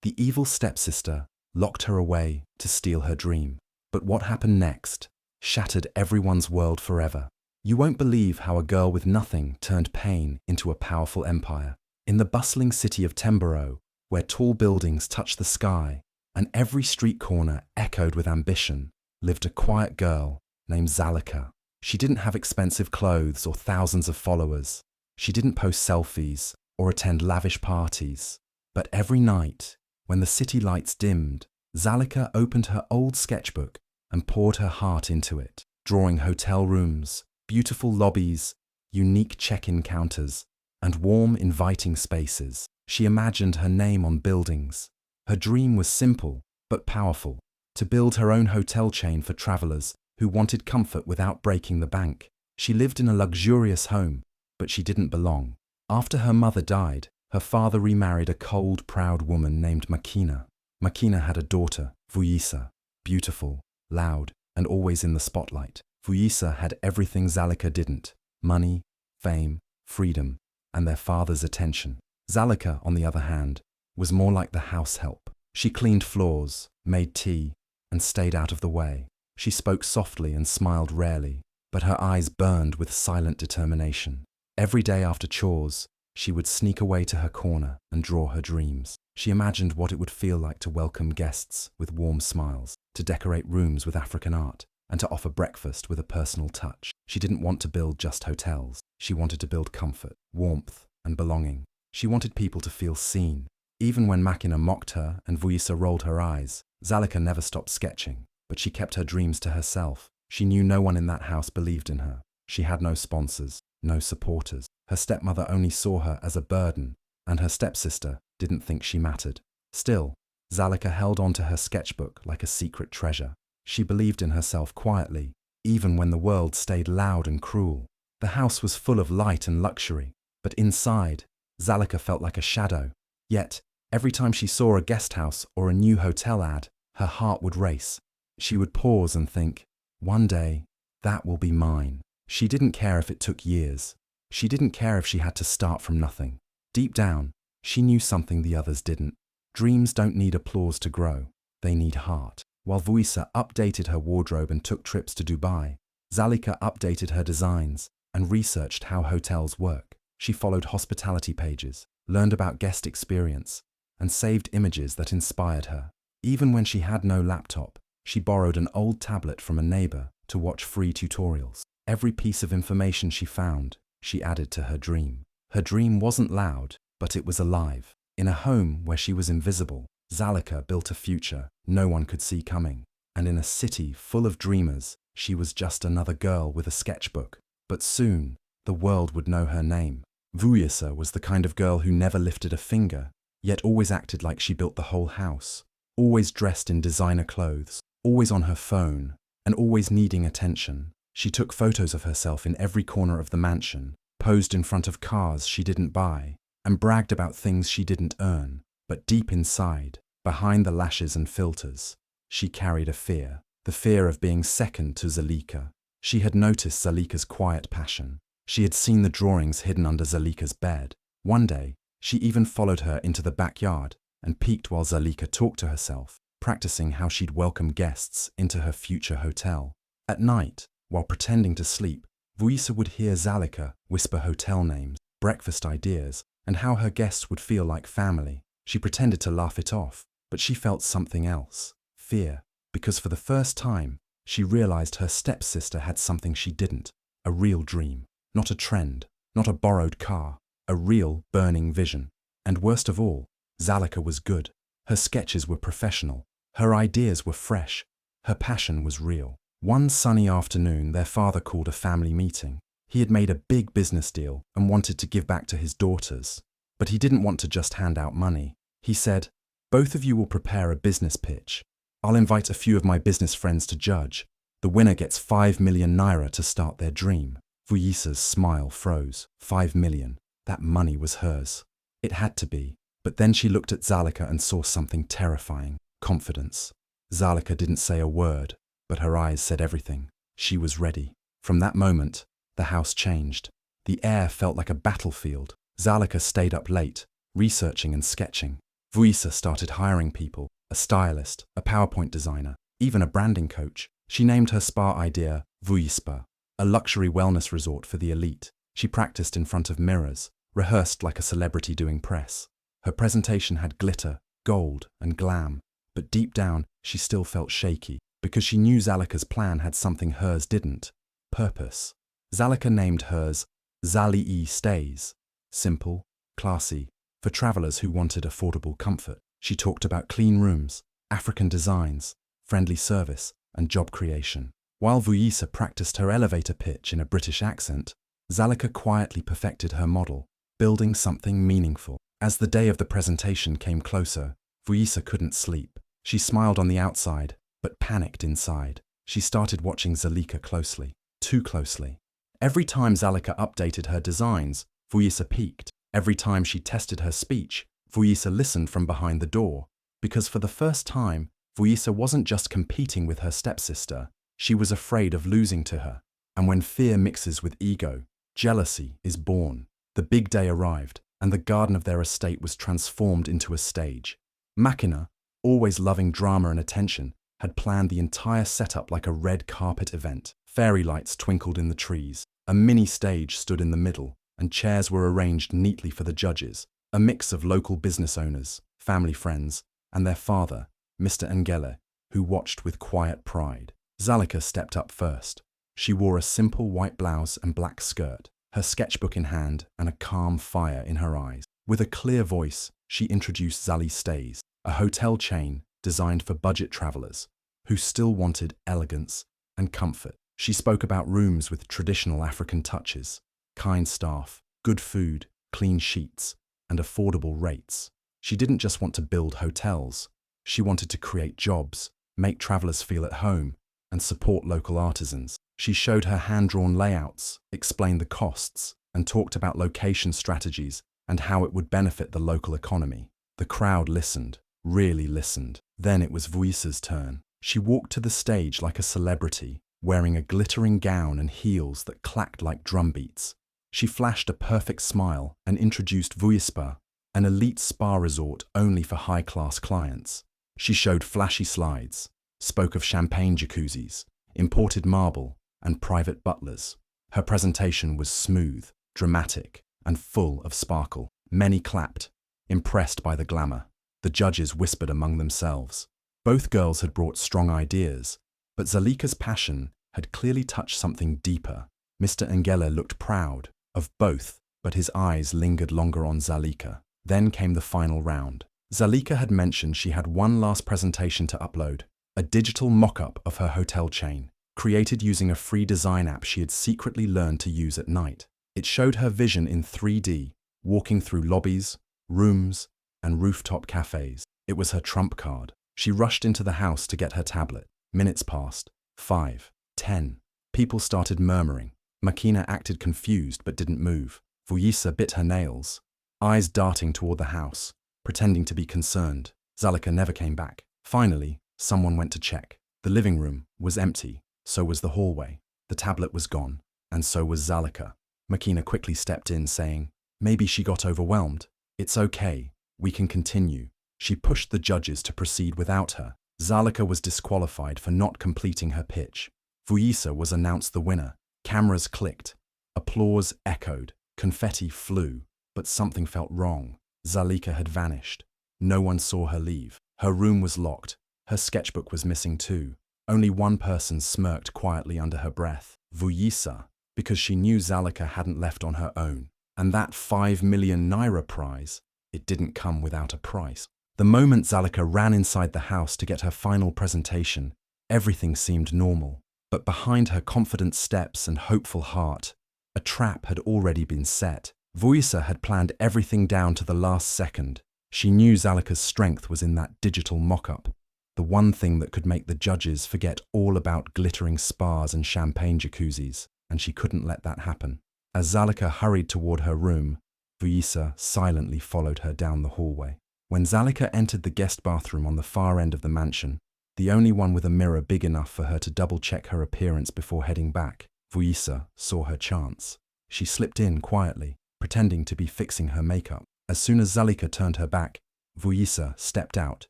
The evil stepsister locked her away to steal her dream. But what happened next shattered everyone's world forever. You won't believe how a girl with nothing turned pain into a powerful empire. In the bustling city of Tembero, where tall buildings touched the sky and every street corner echoed with ambition, lived a quiet girl named Zalika. She didn't have expensive clothes or thousands of followers. She didn't post selfies or attend lavish parties. But every night, when the city lights dimmed, Zalika opened her old sketchbook and poured her heart into it, drawing hotel rooms, beautiful lobbies, unique check-in counters, and warm, inviting spaces. She imagined her name on buildings. Her dream was simple but powerful, to build her own hotel chain for travelers who wanted comfort without breaking the bank. She lived in a luxurious home, but she didn't belong. After her mother died, her father remarried a cold, proud woman named Makina. Makina had a daughter, Vuyisa, beautiful, loud, and always in the spotlight. Vuyisa had everything Zalika didn't: money, fame, freedom, and their father's attention. Zalika, on the other hand, was more like the house help. She cleaned floors, made tea, and stayed out of the way. She spoke softly and smiled rarely, but her eyes burned with silent determination. Every day after chores, she would sneak away to her corner and draw her dreams. She imagined what it would feel like to welcome guests with warm smiles, to decorate rooms with African art, and to offer breakfast with a personal touch. She didn't want to build just hotels. She wanted to build comfort, warmth, and belonging. She wanted people to feel seen. Even when Makina mocked her and Vuyisa rolled her eyes, Zalika never stopped sketching, but she kept her dreams to herself. She knew no one in that house believed in her. She had no sponsors, no supporters. Her stepmother only saw her as a burden, and her stepsister didn't think she mattered. Still, Zalika held on to her sketchbook like a secret treasure. She believed in herself quietly, even when the world stayed loud and cruel. The house was full of light and luxury, but inside, Zalika felt like a shadow. Yet, every time she saw a guest house or a new hotel ad, her heart would race. She would pause and think, one day, that will be mine. She didn't care if it took years. She didn't care if she had to start from nothing. Deep down, she knew something the others didn't. Dreams don't need applause to grow. They need heart. While Vuyisa updated her wardrobe and took trips to Dubai, Zalika updated her designs and researched how hotels work. She followed hospitality pages, learned about guest experience, and saved images that inspired her. Even when she had no laptop, she borrowed an old tablet from a neighbor to watch free tutorials. Every piece of information she found, she added to her dream. Her dream wasn't loud, but it was alive. In a home where she was invisible, Zalika built a future no one could see coming. And in a city full of dreamers, she was just another girl with a sketchbook. But soon, the world would know her name. Vuyisa was the kind of girl who never lifted a finger, yet always acted like she built the whole house. Always dressed in designer clothes, always on her phone, and always needing attention. She took photos of herself in every corner of the mansion, posed in front of cars she didn't buy, and bragged about things she didn't earn. But deep inside, behind the lashes and filters, she carried a fear. The fear of being second to Zalika. She had noticed Zalika's quiet passion. She had seen the drawings hidden under Zalika's bed. One day, she even followed her into the backyard and peeked while Zalika talked to herself, practicing how she'd welcome guests into her future hotel. At night, while pretending to sleep, Vuyisa would hear Zalika whisper hotel names, breakfast ideas, and how her guests would feel like family. She pretended to laugh it off, but she felt something else: fear, because for the first time, she realized her stepsister had something she didn't: a real dream, not a trend, not a borrowed car, a real burning vision. And worst of all, Zalika was good. Her sketches were professional, her ideas were fresh, her passion was real. One sunny afternoon, their father called a family meeting. He had made a big business deal and wanted to give back to his daughters. But he didn't want to just hand out money. He said, "Both of you will prepare a business pitch. I'll invite a few of my business friends to judge. The winner gets 5 million naira to start their dream." Vuyisa's smile froze. 5 million. That money was hers. It had to be. But then she looked at Zalika and saw something terrifying: confidence. Zalika didn't say a word, but her eyes said everything. She was ready. From that moment, the house changed. The air felt like a battlefield. Zalika stayed up late, researching and sketching. Vuisa started hiring people, a stylist, a PowerPoint designer, even a branding coach. She named her spa idea Vuispa, a luxury wellness resort for the elite. She practiced in front of mirrors, rehearsed like a celebrity doing press. Her presentation had glitter, gold, and glam, but deep down she still felt shaky, because she knew Zalika's plan had something hers didn't: purpose. Zalika named hers Zalii Stays, simple, classy, for travelers who wanted affordable comfort. She talked about clean rooms, African designs, friendly service, and job creation. While Vuisa practiced her elevator pitch in a British accent, Zalika quietly perfected her model, building something meaningful. As the day of the presentation came closer, Vuisa couldn't sleep. She smiled on the outside, but panicked inside. She started watching Zalika closely, too closely. Every time Zalika updated her designs, Vuisa peeked. Every time she tested her speech, Vuisa listened from behind the door, because for the first time, Vuisa wasn't just competing with her stepsister, she was afraid of losing to her. And when fear mixes with ego, jealousy is born. The big day arrived, and the garden of their estate was transformed into a stage. Makina, always loving drama and attention, had planned the entire setup like a red carpet event. Fairy lights twinkled in the trees, a mini stage stood in the middle, and chairs were arranged neatly for the judges, a mix of local business owners, family friends, and their father, Mr. Ngele, who watched with quiet pride. Zalika stepped up first. She wore a simple white blouse and black skirt, her sketchbook in hand and a calm fire in her eyes. With a clear voice, she introduced Zali Stays, a hotel chain designed for budget travelers who still wanted elegance and comfort. She spoke about rooms with traditional African touches, kind staff, good food, clean sheets, and affordable rates. She didn't just want to build hotels. She wanted to create jobs, make travelers feel at home, and support local artisans. She showed her hand-drawn layouts, explained the costs, and talked about location strategies and how it would benefit the local economy. The crowd listened, really listened. Then it was Vuisa's turn. She walked to the stage like a celebrity, wearing a glittering gown and heels that clacked like drum beats. She flashed a perfect smile and introduced Vuispa, an elite spa resort only for high-class clients. She showed flashy slides, spoke of champagne jacuzzis, imported marble, and private butlers. Her presentation was smooth, dramatic, and full of sparkle. Many clapped, impressed by the glamour. The judges whispered among themselves. Both girls had brought strong ideas, but Zalika's passion had clearly touched something deeper. Mr. Ngele looked proud of both, but his eyes lingered longer on Zalika. Then came the final round. Zalika had mentioned she had one last presentation to upload, a digital mock-up of her hotel chain, created using a free design app she had secretly learned to use at night. It showed her vision in 3D, walking through lobbies, rooms, and rooftop cafes. It was her trump card. She rushed into the house to get her tablet. Minutes passed. 5, 10. People started murmuring. Makina acted confused but didn't move. Vuisa bit her nails, eyes darting toward the house, pretending to be concerned. Zalika never came back. Finally, someone went to check. The living room was empty, so was the hallway. The tablet was gone, and so was Zalika. Makina quickly stepped in, saying, "Maybe she got overwhelmed. It's okay, we can continue." She pushed the judges to proceed without her. Zalika was disqualified for not completing her pitch. Vuisa was announced the winner. Cameras clicked. Applause echoed. Confetti flew. But something felt wrong. Zalika had vanished. No one saw her leave. Her room was locked. Her sketchbook was missing too. Only one person smirked quietly under her breath. Vuisa, because she knew Zalika hadn't left on her own. And that 5 million naira prize, it didn't come without a price. The moment Zalika ran inside the house to get her final presentation, everything seemed normal. But behind her confident steps and hopeful heart, a trap had already been set. Vuisa had planned everything down to the last second. She knew Zalika's strength was in that digital mock-up, the one thing that could make the judges forget all about glittering spas and champagne jacuzzis, and she couldn't let that happen. As Zalika hurried toward her room, Vuisa silently followed her down the hallway. When Zalika entered the guest bathroom on the far end of the mansion, the only one with a mirror big enough for her to double-check her appearance before heading back, Vuisa saw her chance. She slipped in quietly, pretending to be fixing her makeup. As soon as Zalika turned her back, Vuyisa stepped out,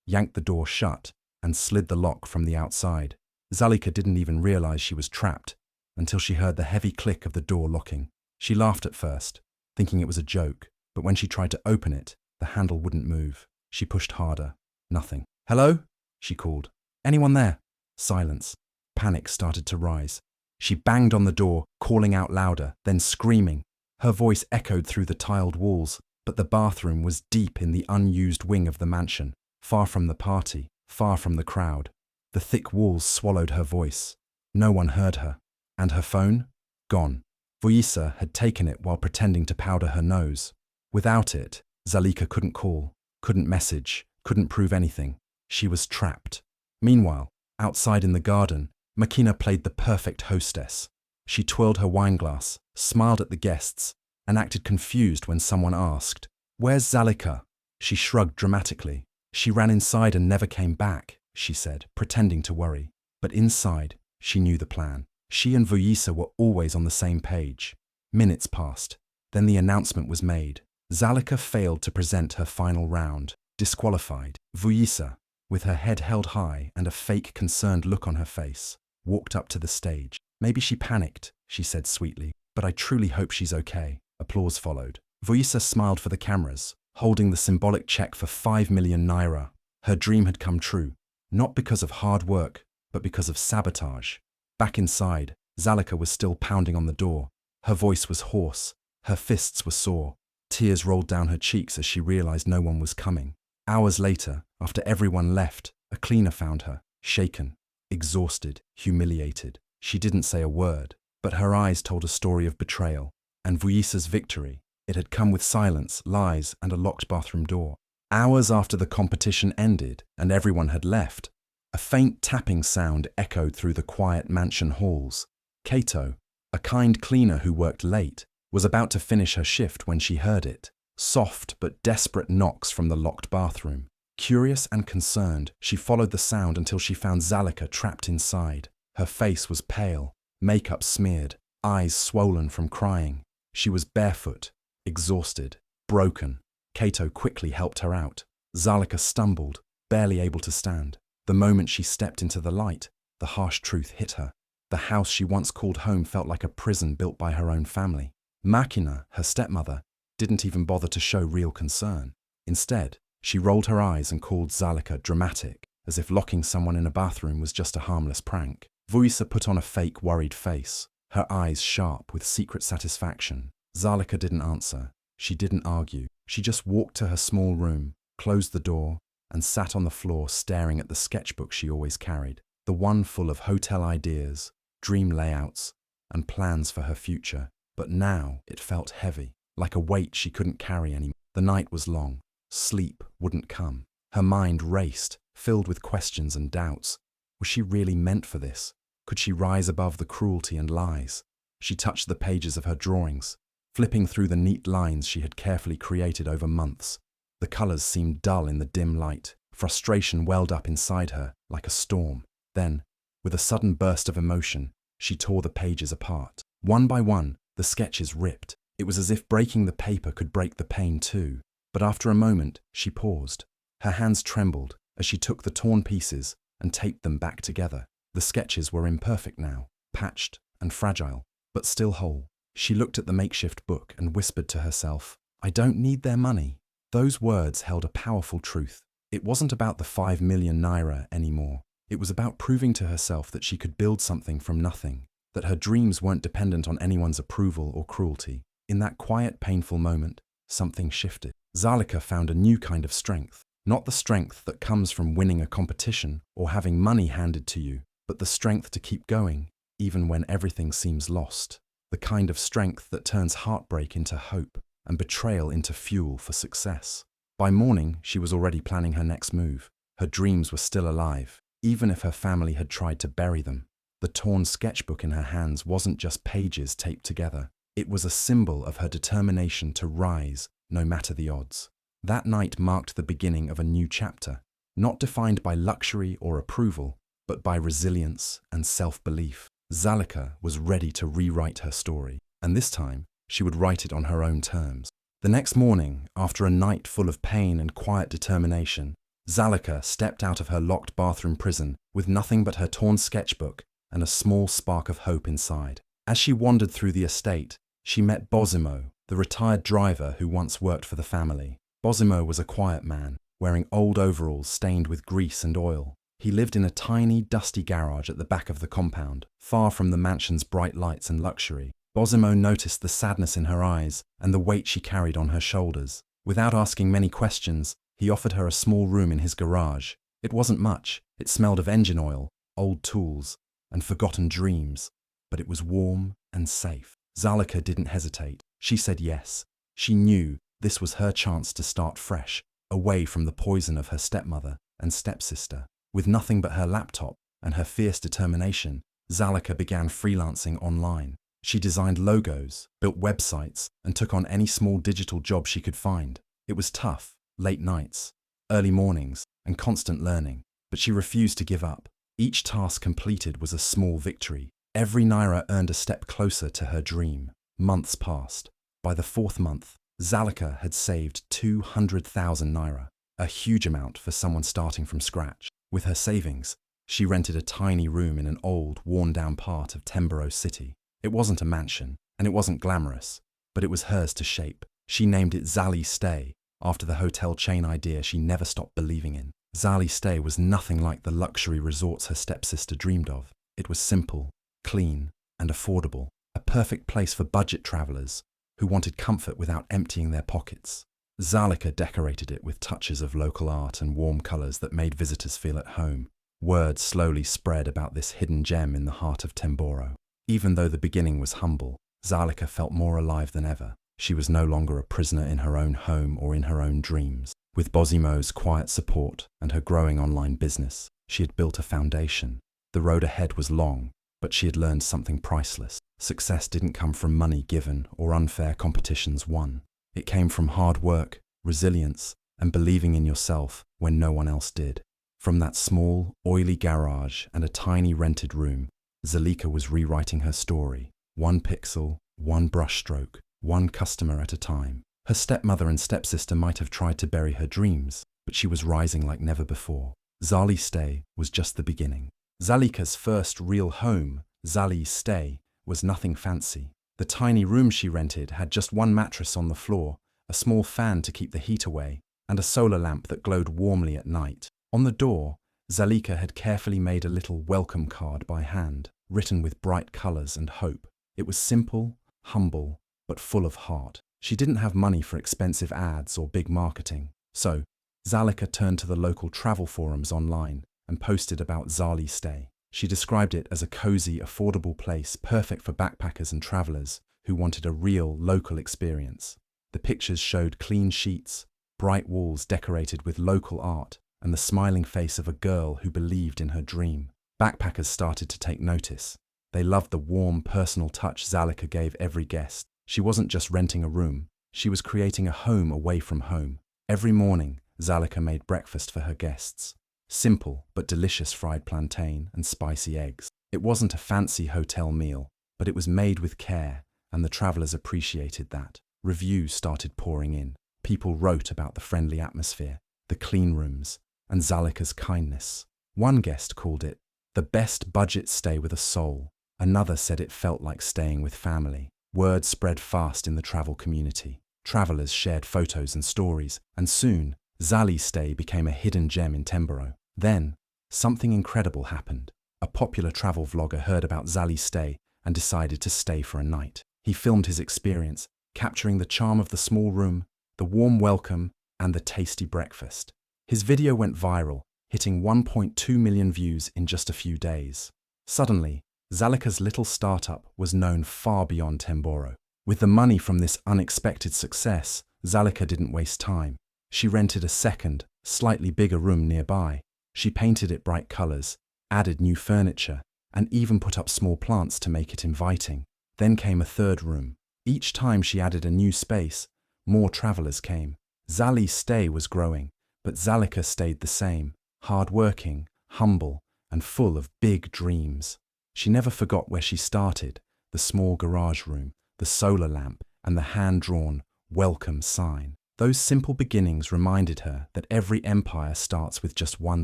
yanked the door shut, and slid the lock from the outside. Zalika didn't even realize she was trapped until she heard the heavy click of the door locking. She laughed at first, thinking it was a joke, but when she tried to open it, the handle wouldn't move. She pushed harder. Nothing. "Hello?" she called. "Anyone there?" Silence. Panic started to rise. She banged on the door, calling out louder, then screaming. Her voice echoed through the tiled walls, but the bathroom was deep in the unused wing of the mansion, far from the party, far from the crowd. The thick walls swallowed her voice. No one heard her. And her phone? Gone. Vuyisa had taken it while pretending to powder her nose. Without it, Zalika couldn't call, couldn't message, couldn't prove anything. She was trapped. Meanwhile, outside in the garden, Makina played the perfect hostess. She twirled her wineglass, smiled at the guests, and acted confused when someone asked, "Where's Zalika?" She shrugged dramatically. "She ran inside and never came back," she said, pretending to worry. But inside, she knew the plan. She and Vuyisa were always on the same page. Minutes passed. Then the announcement was made. Zalika failed to present her final round. Disqualified. Vuyisa, with her head held high and a fake concerned look on her face, walked up to the stage. "Maybe she panicked," she said sweetly, "but I truly hope she's okay." Applause followed. Vuyisa smiled for the cameras, holding the symbolic check for 5 million naira. Her dream had come true, not because of hard work, but because of sabotage. Back inside, Zalika was still pounding on the door. Her voice was hoarse. Her fists were sore. Tears rolled down her cheeks as she realized no one was coming. Hours later, after everyone left, a cleaner found her, shaken, exhausted, humiliated. She didn't say a word, but her eyes told a story of betrayal. And Vuyisa's victory, it had come with silence, lies, and a locked bathroom door. Hours after the competition ended and everyone had left, a faint tapping sound echoed through the quiet mansion halls. Kato, a kind cleaner who worked late, was about to finish her shift when she heard it. Soft but desperate knocks from the locked bathroom. Curious and concerned, she followed the sound until she found Zalika trapped inside. Her face was pale, makeup smeared, eyes swollen from crying. She was barefoot, exhausted, broken. Kato quickly helped her out. Zalika stumbled, barely able to stand. The moment she stepped into the light, the harsh truth hit her. The house she once called home felt like a prison built by her own family. Makina, her stepmother, didn't even bother to show real concern. Instead, she rolled her eyes and called Zalika dramatic, as if locking someone in a bathroom was just a harmless prank. Vuyisa put on a fake, worried face, her eyes sharp with secret satisfaction. Zalika didn't answer. She didn't argue. She just walked to her small room, closed the door, and sat on the floor staring at the sketchbook she always carried, the one full of hotel ideas, dream layouts, and plans for her future. But now it felt heavy, like a weight she couldn't carry anymore. The night was long. Sleep wouldn't come. Her mind raced, filled with questions and doubts. Was she really meant for this? Could she rise above the cruelty and lies? She touched the pages of her drawings, flipping through the neat lines she had carefully created over months. The colors seemed dull in the dim light. Frustration welled up inside her like a storm. Then, with a sudden burst of emotion, she tore the pages apart. One by one, the sketches ripped. It was as if breaking the paper could break the pain too. But after a moment, she paused. Her hands trembled as she took the torn pieces and taped them back together. The sketches were imperfect now, patched and fragile, but still whole. She looked at the makeshift book and whispered to herself, "I don't need their money." Those words held a powerful truth. It wasn't about the 5 million naira anymore. It was about proving to herself that she could build something from nothing, that her dreams weren't dependent on anyone's approval or cruelty. In that quiet, painful moment, something shifted. Zalika found a new kind of strength. Not the strength that comes from winning a competition or having money handed to you, but the strength to keep going, even when everything seems lost. The kind of strength that turns heartbreak into hope and betrayal into fuel for success. By morning, she was already planning her next move. Her dreams were still alive, even if her family had tried to bury them. The torn sketchbook in her hands wasn't just pages taped together. It was a symbol of her determination to rise, no matter the odds. That night marked the beginning of a new chapter, not defined by luxury or approval, but by resilience and self-belief. Zalika was ready to rewrite her story, and this time, she would write it on her own terms. The next morning, after a night full of pain and quiet determination, Zalika stepped out of her locked bathroom prison with nothing but her torn sketchbook and a small spark of hope inside. As she wandered through the estate, she met Bozimo, the retired driver who once worked for the family. Bozimo was a quiet man, wearing old overalls stained with grease and oil. He lived in a tiny, dusty garage at the back of the compound, far from the mansion's bright lights and luxury. Bozimo noticed the sadness in her eyes and the weight she carried on her shoulders. Without asking many questions, he offered her a small room in his garage. It wasn't much. It smelled of engine oil, old tools, and forgotten dreams, but it was warm and safe. Zalika didn't hesitate. She said yes. She knew this was her chance to start fresh, away from the poison of her stepmother and stepsister. With nothing but her laptop and her fierce determination, Zalika began freelancing online. She designed logos, built websites, and took on any small digital job she could find. It was tough, late nights, early mornings, and constant learning, but she refused to give up. Each task completed was a small victory. Every naira earned a step closer to her dream. Months passed. By the fourth month, Zalika had saved 200,000 naira, a huge amount for someone starting from scratch. With her savings, she rented a tiny room in an old, worn-down part of Temboro City. It wasn't a mansion, and it wasn't glamorous, but it was hers to shape. She named it Zali Stay, after the hotel chain idea she never stopped believing in. Zali Stay was nothing like the luxury resorts her stepsister dreamed of. It was simple, clean, and affordable, a perfect place for budget travelers who wanted comfort without emptying their pockets. Zalika decorated it with touches of local art and warm colors that made visitors feel at home. Word slowly spread about this hidden gem in the heart of Temboro. Even though the beginning was humble, Zalika felt more alive than ever. She was no longer a prisoner in her own home or in her own dreams. With Bozimo's quiet support and her growing online business, she had built a foundation. The road ahead was long, but she had learned something priceless. Success didn't come from money given or unfair competitions won. It came from hard work, resilience, and believing in yourself when no one else did. From that small, oily garage and a tiny rented room, Zalika was rewriting her story, one pixel, one brushstroke, one customer at a time. Her stepmother and stepsister might have tried to bury her dreams, but she was rising like never before. Zali Stay was just the beginning. Zalika's first real home, Zali Stay, was nothing fancy. The tiny room she rented had just one mattress on the floor, a small fan to keep the heat away, and a solar lamp that glowed warmly at night. On the door, Zalika had carefully made a little welcome card by hand, written with bright colors and hope. It was simple, humble, but full of heart. She didn't have money for expensive ads or big marketing, so Zalika turned to the local travel forums online and posted about Zali Stay. She described it as a cozy, affordable place perfect for backpackers and travelers who wanted a real, local experience. The pictures showed clean sheets, bright walls decorated with local art, and the smiling face of a girl who believed in her dream. Backpackers started to take notice. They loved the warm, personal touch Zalika gave every guest. She wasn't just renting a room, she was creating a home away from home. Every morning, Zalika made breakfast for her guests. Simple but delicious fried plantain and spicy eggs. It wasn't a fancy hotel meal, but it was made with care, and the travelers appreciated that. Reviews started pouring in. People wrote about the friendly atmosphere, the clean rooms, and Zalika's kindness. One guest called it the best budget stay with a soul. Another said it felt like staying with family. Word spread fast in the travel community. Travelers shared photos and stories, and soon, Zali Stay became a hidden gem in Temboro. Then, something incredible happened. A popular travel vlogger heard about Zali Stay and decided to stay for a night. He filmed his experience, capturing the charm of the small room, the warm welcome, and the tasty breakfast. His video went viral, hitting 1.2 million views in just a few days. Suddenly, Zalika's little startup was known far beyond Temboro. With the money from this unexpected success, Zalika didn't waste time. She rented a second, slightly bigger room nearby. She painted it bright colors, added new furniture, and even put up small plants to make it inviting. Then came a third room. Each time she added a new space, more travelers came. Zali's stay was growing, but Zalika stayed the same, hard-working, humble, and full of big dreams. She never forgot where she started, the small garage room, the solar lamp, and the hand-drawn, welcome sign. Those simple beginnings reminded her that every empire starts with just one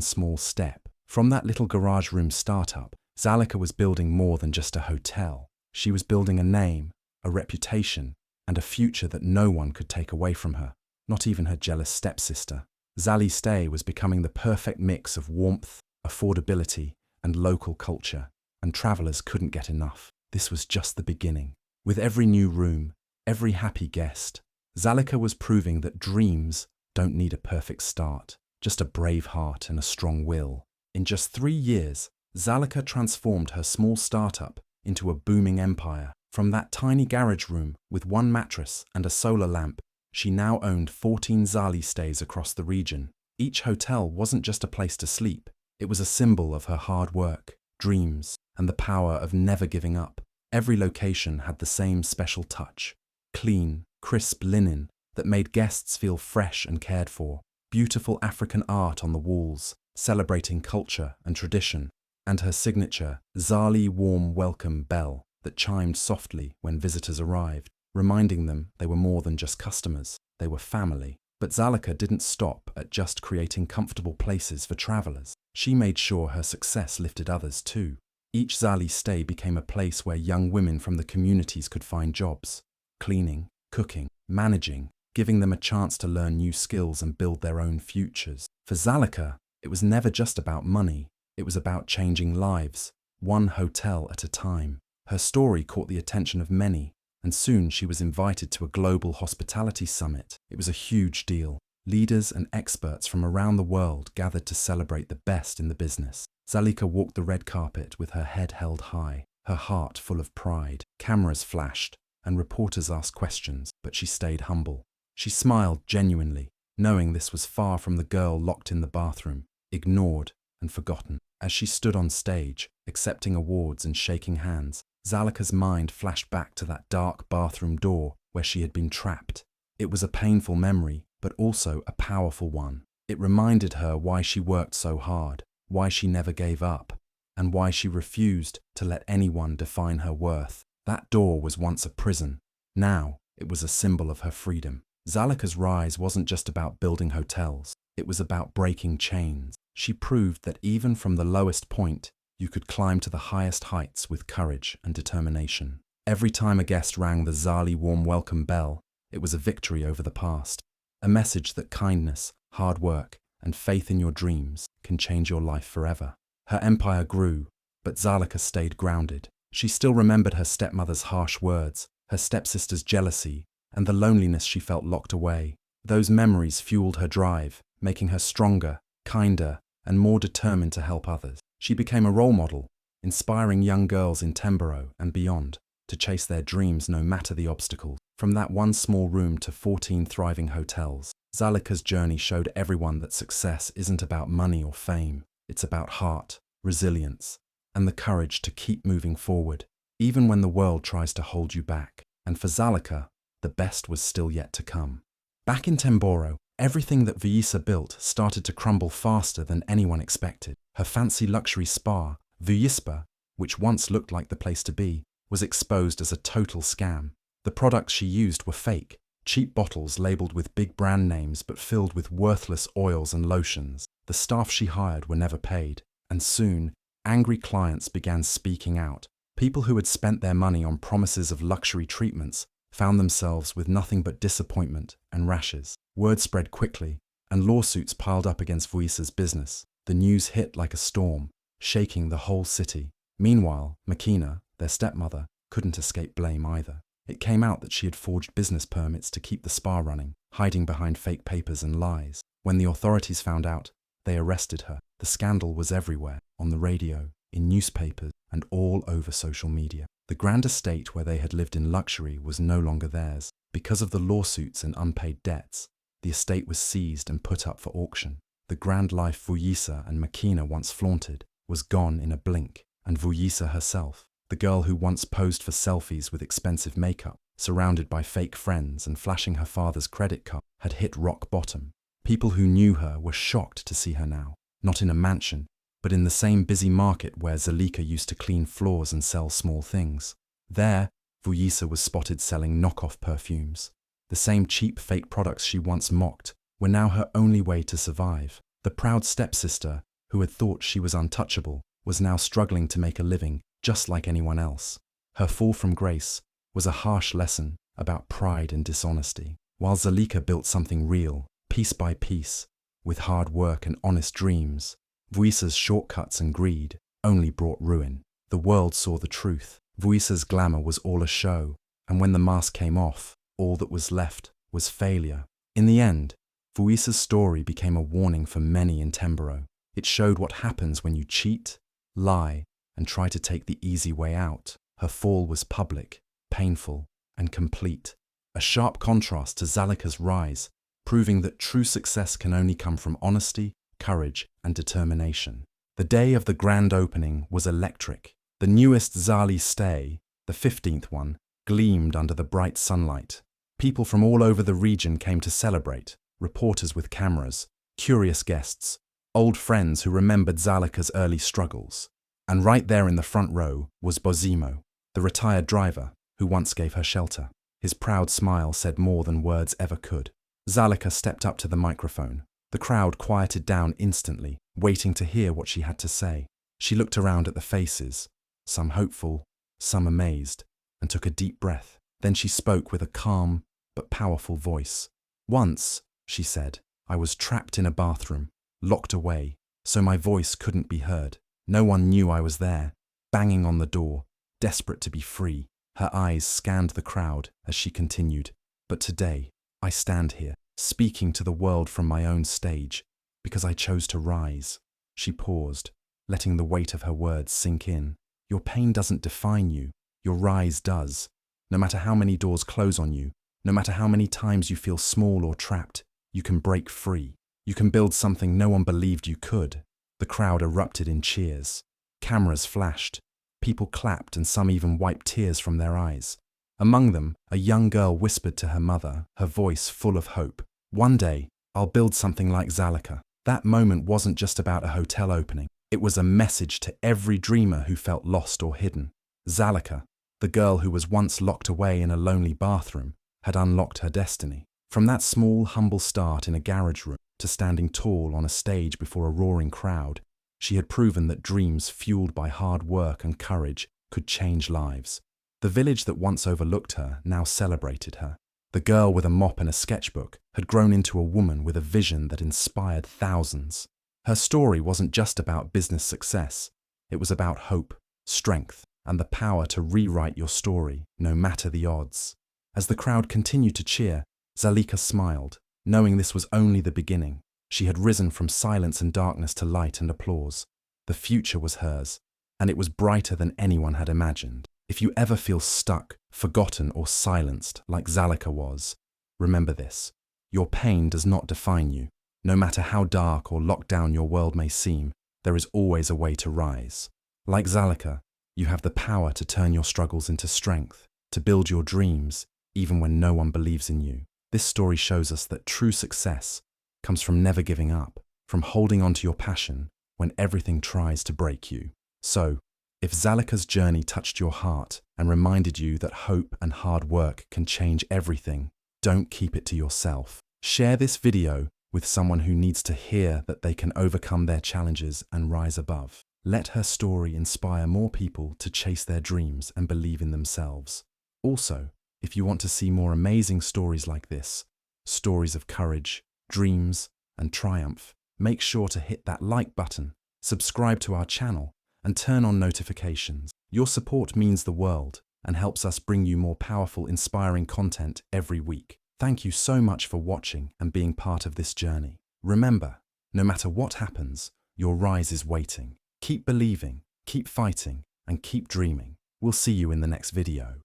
small step. From that little garage room startup, Zalika was building more than just a hotel. She was building a name, a reputation, and a future that no one could take away from her, not even her jealous stepsister. Zali Stay was becoming the perfect mix of warmth, affordability, and local culture, and travelers couldn't get enough. This was just the beginning. With every new room, every happy guest, Zalika was proving that dreams don't need a perfect start, just a brave heart and a strong will. In just 3 years, Zalika transformed her small startup into a booming empire. From that tiny garage room with one mattress and a solar lamp, she now owned 14 Zali Stays across the region. Each hotel wasn't just a place to sleep, it was a symbol of her hard work, dreams, and the power of never giving up. Every location had the same special touch: clean, crisp linen that made guests feel fresh and cared for, beautiful African art on the walls, celebrating culture and tradition, and her signature Zali warm welcome bell that chimed softly when visitors arrived, reminding them they were more than just customers, they were family. But Zalika didn't stop at just creating comfortable places for travelers. She made sure her success lifted others too. Each Zali Stay became a place where young women from the communities could find jobs, cleaning, cooking, managing, giving them a chance to learn new skills and build their own futures. For Zalika, it was never just about money, it was about changing lives, one hotel at a time. Her story caught the attention of many, and soon she was invited to a global hospitality summit. It was a huge deal. Leaders and experts from around the world gathered to celebrate the best in the business. Zalika walked the red carpet with her head held high, her heart full of pride. Cameras flashed, and reporters asked questions, but she stayed humble. She smiled genuinely, knowing this was far from the girl locked in the bathroom, ignored and forgotten. As she stood on stage, accepting awards and shaking hands, Zalika's mind flashed back to that dark bathroom door where she had been trapped. It was a painful memory, but also a powerful one. It reminded her why she worked so hard, why she never gave up, and why she refused to let anyone define her worth. That door was once a prison. Now, it was a symbol of her freedom. Zalika's rise wasn't just about building hotels. It was about breaking chains. She proved that even from the lowest point, you could climb to the highest heights with courage and determination. Every time a guest rang the Zali warm welcome bell, it was a victory over the past. A message that kindness, hard work, and faith in your dreams can change your life forever. Her empire grew, but Zalika stayed grounded. She still remembered her stepmother's harsh words, her stepsister's jealousy, and the loneliness she felt locked away. Those memories fueled her drive, making her stronger, kinder, and more determined to help others. She became a role model, inspiring young girls in Tembero and beyond to chase their dreams no matter the obstacles. From that one small room to 14 thriving hotels, Zalika's journey showed everyone that success isn't about money or fame. It's about heart, resilience, and the courage to keep moving forward, even when the world tries to hold you back. And for Zalika, the best was still yet to come. Back in Temboro, everything that Vuyisa built started to crumble faster than anyone expected. Her fancy luxury spa, Vuyispa, which once looked like the place to be, was exposed as a total scam. The products she used were fake, cheap bottles labeled with big brand names but filled with worthless oils and lotions. The staff she hired were never paid, and soon, angry clients began speaking out. People who had spent their money on promises of luxury treatments found themselves with nothing but disappointment and rashes. Word spread quickly, and lawsuits piled up against Vuyisa's business. The news hit like a storm, shaking the whole city. Meanwhile, Makina, their stepmother, couldn't escape blame either. It came out that she had forged business permits to keep the spa running, hiding behind fake papers and lies. When the authorities found out, they arrested her. The scandal was everywhere, on the radio, in newspapers, and all over social media. The grand estate where they had lived in luxury was no longer theirs. Because of the lawsuits and unpaid debts, the estate was seized and put up for auction. The grand life Vuyisa and Makina once flaunted was gone in a blink, and Vuyisa herself, the girl who once posed for selfies with expensive makeup, surrounded by fake friends and flashing her father's credit card, had hit rock bottom. People who knew her were shocked to see her now, not in a mansion, but in the same busy market where Zalika used to clean floors and sell small things. There, Vuyisa was spotted selling knockoff perfumes, The same cheap fake products she once mocked were now her only way to survive. The proud stepsister, who had thought she was untouchable, was now struggling to make a living just like anyone else. Her fall from grace was a harsh lesson about pride and dishonesty. While Zalika built something real, piece by piece, with hard work and honest dreams, Vuisa's shortcuts and greed only brought ruin. The world saw the truth. Vuisa's glamour was all a show, and when the mask came off, all that was left was failure. In the end, Vuisa's story became a warning for many in Tembero. It showed what happens when you cheat, lie, and try to take the easy way out. Her fall was public, painful, and complete, a sharp contrast to Zalika's rise, proving that true success can only come from honesty, courage, and determination. The day of the grand opening was electric. The newest Zali stay, the 15th one, gleamed under the bright sunlight. People from all over the region came to celebrate, reporters with cameras, curious guests, old friends who remembered Zalika's early struggles. And right there in the front row was Bozimo, the retired driver who once gave her shelter. His proud smile said more than words ever could. Zalika stepped up to the microphone. The crowd quieted down instantly, waiting to hear what she had to say. She looked around at the faces, some hopeful, some amazed, and took a deep breath. Then she spoke with a calm but powerful voice. "Once," she said, "I was trapped in a bathroom, locked away, so my voice couldn't be heard. No one knew I was there, banging on the door, desperate to be free." Her eyes scanned the crowd as she continued. "But today, I stand here, speaking to the world from my own stage, because I chose to rise." She paused, letting the weight of her words sink in. "Your pain doesn't define you, your rise does. No matter how many doors close on you, no matter how many times you feel small or trapped, you can break free. You can build something no one believed you could." The crowd erupted in cheers. Cameras flashed. People clapped and some even wiped tears from their eyes. Among them, a young girl whispered to her mother, her voice full of hope, "One day, I'll build something like Zalika." That moment wasn't just about a hotel opening. It was a message to every dreamer who felt lost or hidden. Zalika, the girl who was once locked away in a lonely bathroom, had unlocked her destiny. From that small, humble start in a garage room to standing tall on a stage before a roaring crowd, she had proven that dreams fueled by hard work and courage could change lives. The village that once overlooked her now celebrated her. The girl with a mop and a sketchbook had grown into a woman with a vision that inspired thousands. Her story wasn't just about business success. It was about hope, strength, and the power to rewrite your story, no matter the odds. As the crowd continued to cheer, Zalika smiled, knowing this was only the beginning. She had risen from silence and darkness to light and applause. The future was hers, and it was brighter than anyone had imagined. If you ever feel stuck, forgotten, or silenced like Zalika was, remember this: your pain does not define you. No matter how dark or locked down your world may seem, there is always a way to rise. Like Zalika, you have the power to turn your struggles into strength, to build your dreams, even when no one believes in you. This story shows us that true success comes from never giving up, from holding on to your passion when everything tries to break you. So, if Zalika's journey touched your heart and reminded you that hope and hard work can change everything, don't keep it to yourself. Share this video with someone who needs to hear that they can overcome their challenges and rise above. Let her story inspire more people to chase their dreams and believe in themselves. Also, if you want to see more amazing stories like this, stories of courage, dreams, and triumph, make sure to hit that like button, subscribe to our channel, and turn on notifications. Your support means the world and helps us bring you more powerful, inspiring content every week. Thank you so much for watching and being part of this journey. Remember, no matter what happens, your rise is waiting. Keep believing, keep fighting, and keep dreaming. We'll see you in the next video.